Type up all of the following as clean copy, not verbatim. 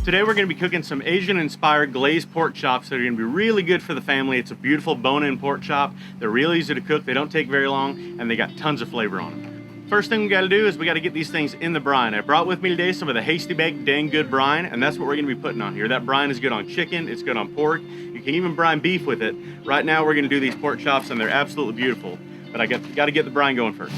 Today we're going to be cooking some Asian-inspired glazed pork chops that are going to be really good for the family. It's a beautiful bone-in pork chop. They're really easy to cook, they don't take very long, and they got tons of flavor on them. First thing we got to do is we got to get these things in the brine. I brought with me today some of the Hasty Baked Dang Good brine, and that's what we're going to be putting on here. That brine is good on chicken, it's good on pork. You can even brine beef with it. Right now we're going to do these pork chops, and they're absolutely beautiful. But I got to get the brine going first.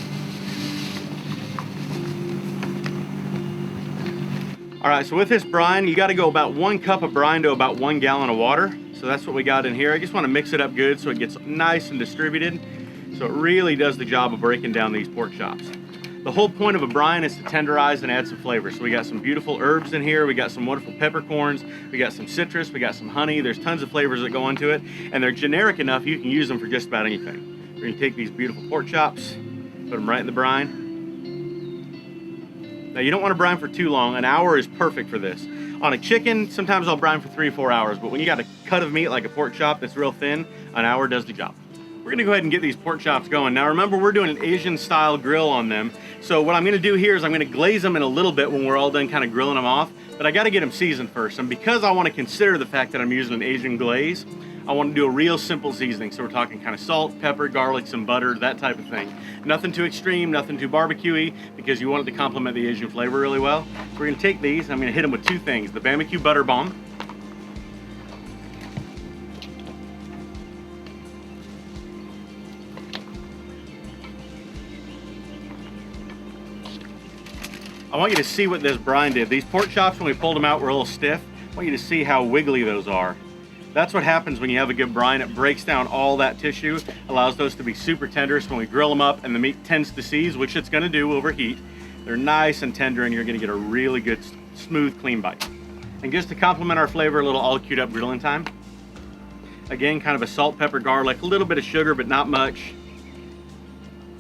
All right, so with this brine, you got to go about 1 cup of brine to about 1 gallon of water. So that's what we got in here. I just want to mix it up good so it gets nice and distributed. So it really does the job of breaking down these pork chops. The whole point of a brine is to tenderize and add some flavor. So we got some beautiful herbs in here. We got some wonderful peppercorns. We got some citrus. We got some honey. There's tons of flavors that go into it. And they're generic enough you can use them for just about anything. We're going to take these beautiful pork chops, put them right in the brine. Now you don't want to brine for too long. An hour is perfect for this. On a chicken, sometimes I'll brine for 3 or 4 hours, but when you got a cut of meat like a pork chop that's real thin, an hour does the job. We're gonna go ahead and get these pork chops going. Now remember, we're doing an Asian style grill on them. So what I'm gonna do here is I'm gonna glaze them in a little bit when we're all done kind of grilling them off, but I gotta get them seasoned first. And because I wanna consider the fact that I'm using an Asian glaze, I want to do a real simple seasoning. So we're talking kind of salt, pepper, garlic, some butter, that type of thing. Nothing too extreme, nothing too barbecue-y, because you want it to complement the Asian flavor really well. So we're gonna take these, I'm gonna hit them with 2 things. The barbecue butter bomb. I want you to see what this brine did. These pork chops, when we pulled them out, were a little stiff. I want you to see how wiggly those are. That's what happens when you have a good brine. It breaks down all that tissue, allows those to be super tender, so when we grill them up and the meat tends to seize, which it's gonna do overheat, they're nice and tender and you're gonna get a really good, smooth, clean bite. And just to complement our flavor, a little all queued up grilling time. Again, kind of a salt, pepper, garlic, a little bit of sugar, but not much.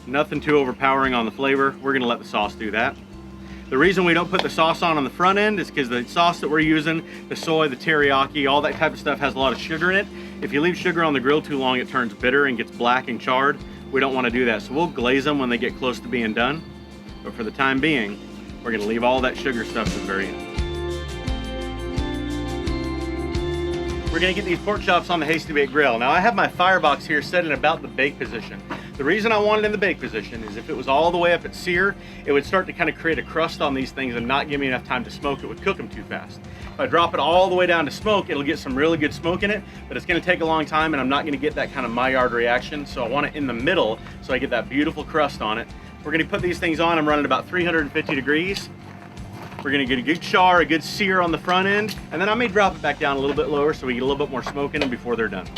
Nothing too overpowering on the flavor. We're gonna let the sauce do that. The reason we don't put the sauce on the front end is because the sauce that we're using, the soy, the teriyaki, all that type of stuff has a lot of sugar in it. If you leave sugar on the grill too long, it turns bitter and gets black and charred. We don't want to do that, so we'll glaze them when they get close to being done. But for the time being, we're going to leave all that sugar stuff to the very end. We're going to get these pork chops on the Hasty Bake Grill. Now I have my firebox here set in about the bake position. The reason I want it in the bake position is if it was all the way up at sear, it would start to kind of create a crust on these things and not give me enough time to smoke. It would cook them too fast. If I drop it all the way down to smoke, it'll get some really good smoke in it, but it's going to take a long time and I'm not going to get that kind of Maillard reaction. So I want it in the middle so I get that beautiful crust on it. We're going to put these things on. I'm running about 350 degrees. We're going to get a good char, a good sear on the front end, and then I may drop it back down a little bit lower so we get a little bit more smoke in them before they're done.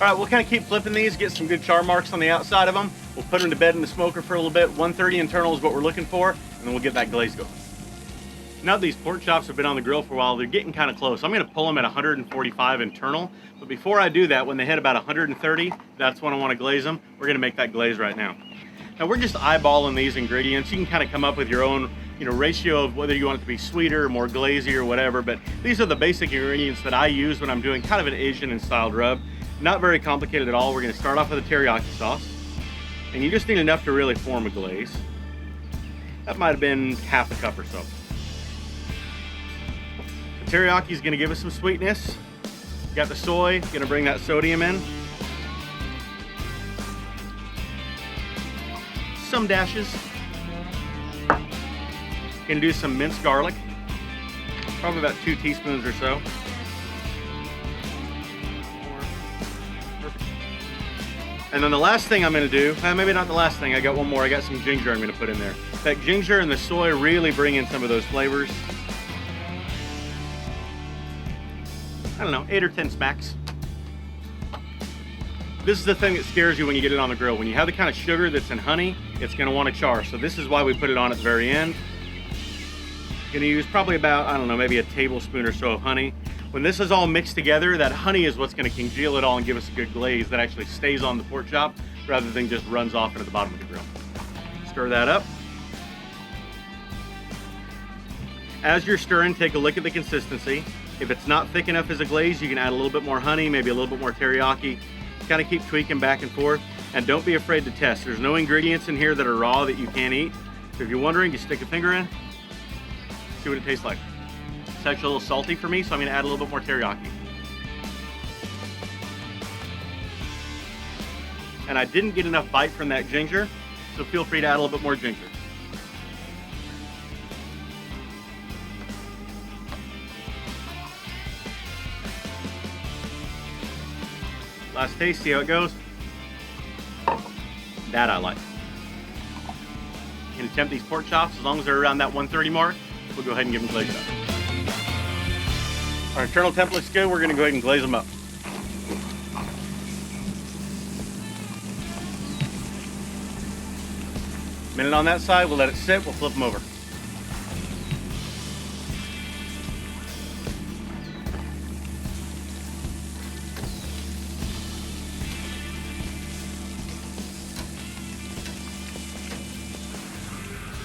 All right, we'll kind of keep flipping these, get some good char marks on the outside of them. We'll put them to bed in the smoker for a little bit. 130 internal is what we're looking for, and then we'll get that glaze going. Now that these pork chops have been on the grill for a while, they're getting kind of close. I'm gonna pull them at 145 internal, but before I do that, when they hit about 130, that's when I wanna glaze them. We're gonna make that glaze right now. Now we're just eyeballing these ingredients. You can kind of come up with your own ratio of whether you want it to be sweeter, more glazy or whatever, but these are the basic ingredients that I use when I'm doing kind of an Asian styled rub. Not very complicated at all. We're gonna start off with a teriyaki sauce, and you just need enough to really form a glaze. That might have been half a cup or so. The teriyaki is gonna give us some sweetness. Got the soy, gonna bring that sodium in. Some dashes. Gonna do some minced garlic, probably about 2 teaspoons or so. And then the last thing I'm gonna do, maybe not the last thing, I got one more, I got some ginger I'm gonna put in there. That ginger and the soy really bring in some of those flavors. I don't know, 8 or 10 smacks. This is the thing that scares you when you get it on the grill. When you have the kind of sugar that's in honey, it's gonna wanna char. So this is why we put it on at the very end. Gonna use probably about, I don't know, maybe a tablespoon or so of honey. When this is all mixed together, that honey is what's gonna congeal it all and give us a good glaze that actually stays on the pork chop rather than just runs off into the bottom of the grill. Stir that up. As you're stirring, take a look at the consistency. If it's not thick enough as a glaze, you can add a little bit more honey, maybe a little bit more teriyaki. Kind of keep tweaking back and forth. And don't be afraid to test. There's no ingredients in here that are raw that you can't eat. So if you're wondering, just stick a finger in, see what it tastes like. It's actually a little salty for me, so I'm gonna add a little bit more teriyaki. And I didn't get enough bite from that ginger, so feel free to add a little bit more ginger. Last taste, see how it goes. That I like. You can attempt these pork chops as long as they're around that 130 mark. We'll go ahead and give them glazed up. Our internal temp looks good. We're gonna go ahead and glaze them up. Minute on that side, we'll let it sit, we'll flip them over.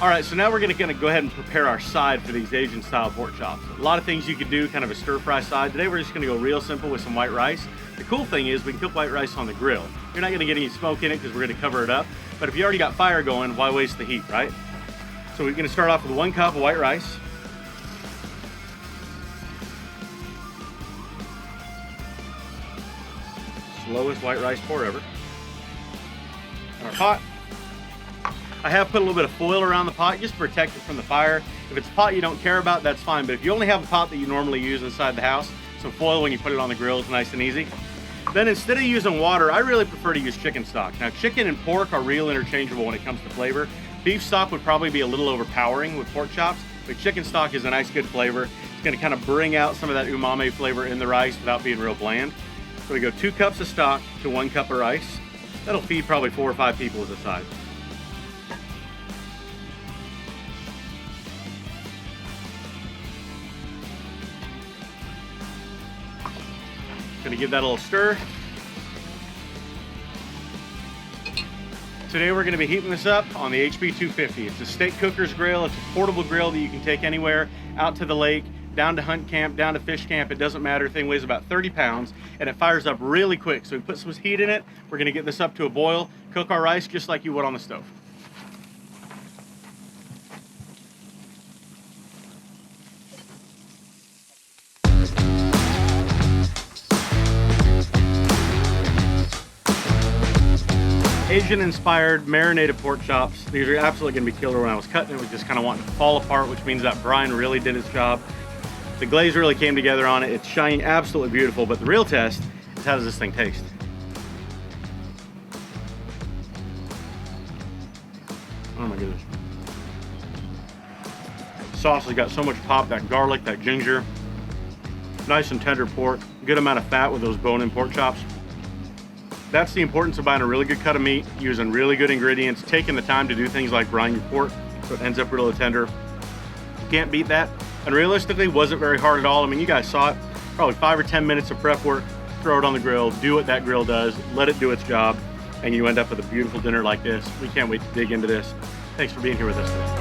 All right, so now we're gonna go ahead and prepare our side for these Asian style pork chops. A lot of things you could do, kind of a stir fry side. Today we're just gonna go real simple with some white rice. The cool thing is we can cook white rice on the grill. You're not gonna get any smoke in it because we're gonna cover it up. But if you already got fire going, why waste the heat, right? So we're gonna start off with 1 cup of white rice. Slowest white rice pour ever. In our pot. I have put a little bit of foil around the pot just to protect it from the fire. If it's a pot you don't care about, that's fine. But if you only have a pot that you normally use inside the house, some foil when you put it on the grill is nice and easy. Then instead of using water, I really prefer to use chicken stock. Now chicken and pork are real interchangeable when it comes to flavor. Beef stock would probably be a little overpowering with pork chops, but chicken stock is a nice good flavor. It's gonna kind of bring out some of that umami flavor in the rice without being real bland. So we go 2 cups of stock to 1 cup of rice. That'll feed probably 4 or 5 people as a side. Gonna give that a little stir. Today we're gonna be heating this up on the HP 250. It's a steak cooker's grill. It's a portable grill that you can take anywhere, out to the lake, down to hunt camp, down to fish camp, it doesn't matter. The thing weighs about 30 pounds and it fires up really quick. So we put some heat in it. We're gonna get this up to a boil, cook our rice just like you would on the stove. Asian-inspired marinated pork chops. These are absolutely gonna be killer. When I was cutting it was just kind of wanting to fall apart, which means that brine really did its job. The glaze really came together on it. It's shining absolutely beautiful, but the real test is how does this thing taste? Oh my goodness. Sauce has got so much pop, that garlic, that ginger. Nice and tender pork, good amount of fat with those bone-in pork chops. That's the importance of buying a really good cut of meat, using really good ingredients, taking the time to do things like brine your pork so it ends up really tender. You can't beat that. And realistically, wasn't very hard at all. I mean, you guys saw it, probably 5 or 10 minutes of prep work, throw it on the grill, do what that grill does, let it do its job, and you end up with a beautiful dinner like this. We can't wait to dig into this. Thanks for being here with us today.